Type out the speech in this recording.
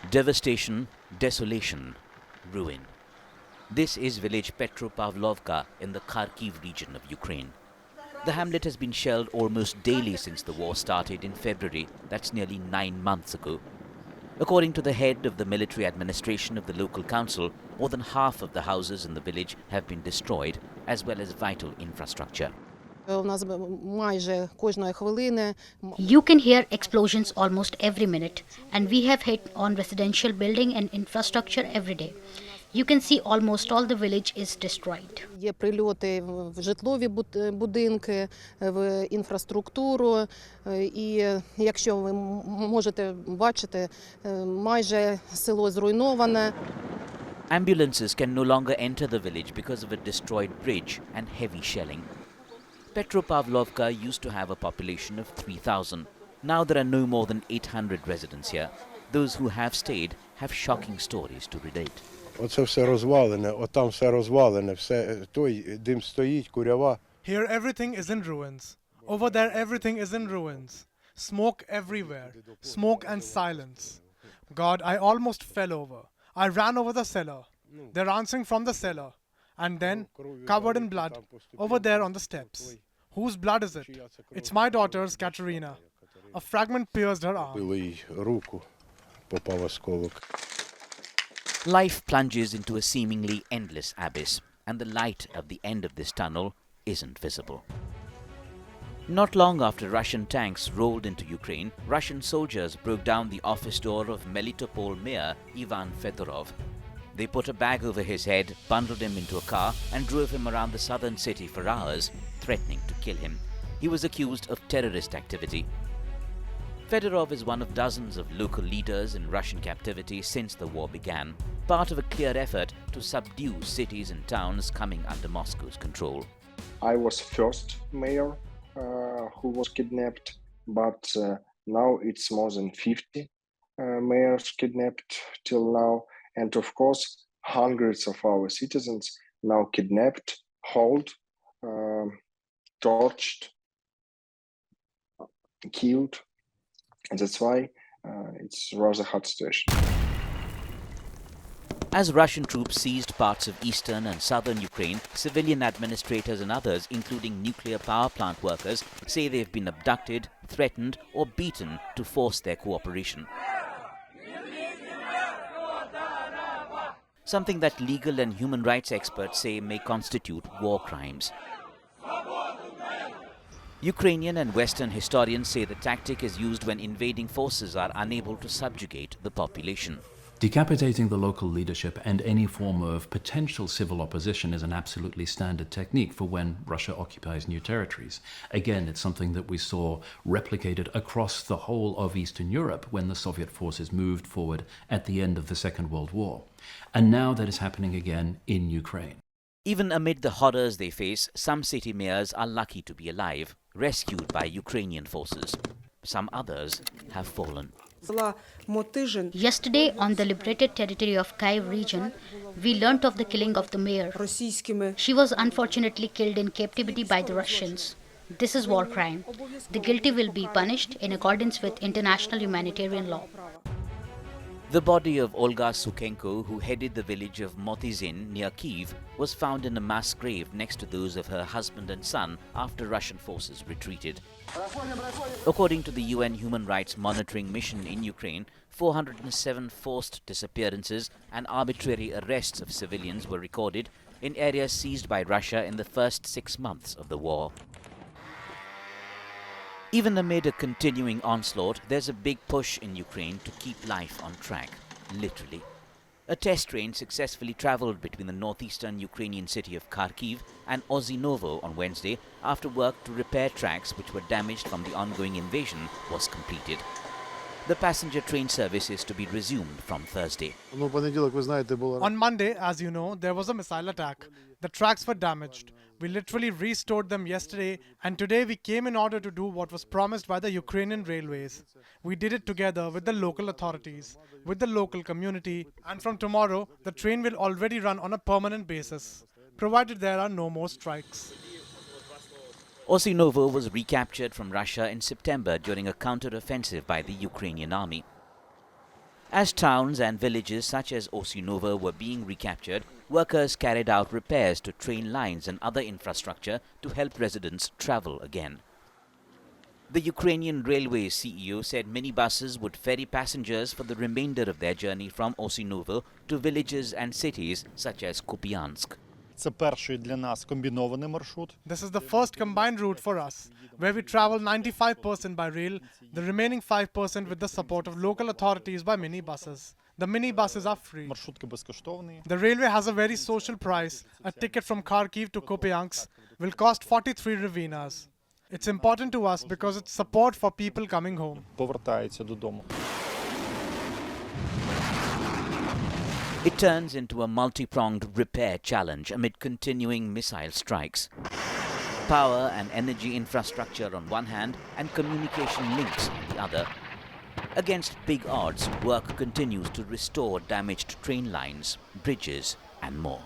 Devastation, desolation, ruin. This is village Petropavlovka in the Kharkiv region of Ukraine. The hamlet has been shelled almost daily since the war started in February. That's nearly 9 months ago. According to the head of the military administration of the local council, more than half of the houses in the village have been destroyed, as well as vital infrastructure. You can hear explosions almost every minute, and we have hit on residential building and infrastructure every day. You can see almost all the village is destroyed. Є прильоти в житлові будинки, в інфраструктуру. І якщо ви можете бачити, майже село зруйноване. Ambulances can no longer enter the village because of a destroyed bridge and heavy shelling. Petropavlovka used to have a population of 3,000. Now there are no more than 800 residents here. Those who have stayed have shocking stories to relate. Оце все розвалене, отам все розвалене, все, той дим стоїть, курява. Here everything is in ruins. Over there everything is in ruins. Smoke everywhere. Smoke and silence. God, I almost fell over. I ran over the cellar. They're answering from the cellar. And then, covered in blood, over there on the steps. Whose blood is it? It's my daughter's, Katerina. A fragment pierced her arm. Били їй руку, попав осколок. Life plunges into a seemingly endless abyss, and the light at the end of this tunnel isn't visible. Not long after Russian tanks rolled into Ukraine, Russian soldiers broke down the office door of Melitopol mayor Ivan Fedorov. They put a bag over his head, bundled him into a car, and drove him around the southern city for hours, threatening to kill him. He was accused of terrorist activity. Fedorov is one of dozens of local leaders in Russian captivity since the war began, part of a clear effort to subdue cities and towns coming under Moscow's control. I was first mayor who was kidnapped, but now it's more than 50 mayors kidnapped till now. And of course, hundreds of our citizens now kidnapped, held, tortured, killed. And that's why it's a rather hard situation. As Russian troops seized parts of eastern and southern Ukraine, civilian administrators and others, including nuclear power plant workers, say they've been abducted, threatened, or beaten to force their cooperation. Something that legal and human rights experts say may constitute war crimes. Ukrainian and Western historians say the tactic is used when invading forces are unable to subjugate the population. Decapitating the local leadership and any form of potential civil opposition is an absolutely standard technique for when Russia occupies new territories. Again, it's something that we saw replicated across the whole of Eastern Europe when the Soviet forces moved forward at the end of the Second World War. And now that is happening again in Ukraine. Even amid the horrors they face, some city mayors are lucky to be alive, rescued by Ukrainian forces. Some others have fallen. Yesterday, on the liberated territory of Kyiv region, we learnt of the killing of the mayor. She was unfortunately killed in captivity by the Russians. This is war crime. The guilty will be punished in accordance with international humanitarian law. The body of Olga Sukhenko, who headed the village of Motizin near Kyiv, was found in a mass grave next to those of her husband and son after Russian forces retreated. According to the UN Human Rights Monitoring Mission in Ukraine, 407 forced disappearances and arbitrary arrests of civilians were recorded in areas seized by Russia in the first 6 months of the war. Even amid a continuing onslaught, there's a big push in Ukraine to keep life on track, literally. A test train successfully traveled between the northeastern Ukrainian city of Kharkiv and Ozinovo on Wednesday after work to repair tracks which were damaged from the ongoing invasion was completed. The passenger train service is to be resumed from Thursday. On Monday, as you know, there was a missile attack. The tracks were damaged. We literally restored them yesterday, and today we came in order to do what was promised by the Ukrainian railways. We did it together with the local authorities, with the local community, and from tomorrow, the train will already run on a permanent basis, provided there are no more strikes. Osinovo was recaptured from Russia in September during a counter-offensive by the Ukrainian army. As towns and villages such as Osinova were being recaptured, workers carried out repairs to train lines and other infrastructure to help residents travel again. The Ukrainian Railways CEO said minibuses would ferry passengers for the remainder of their journey from Osinova to villages and cities such as Kupiansk. Це перший для нас комбінований маршрут. This is the first combined route for us, where we travel 95% by rail, the remaining 5% with the support of local authorities by minibuses. The minibuses are free. Маршрутки безкоштовні. The railway has a very social price. A ticket from Kyiv to Kupiansk will cost 43 hryvnias. It's important to us because it's support for people coming home. Повертаються додому. It turns into a multi-pronged repair challenge amid continuing missile strikes. Power and energy infrastructure on one hand and communication links on the other. Against big odds, work continues to restore damaged train lines, bridges and more.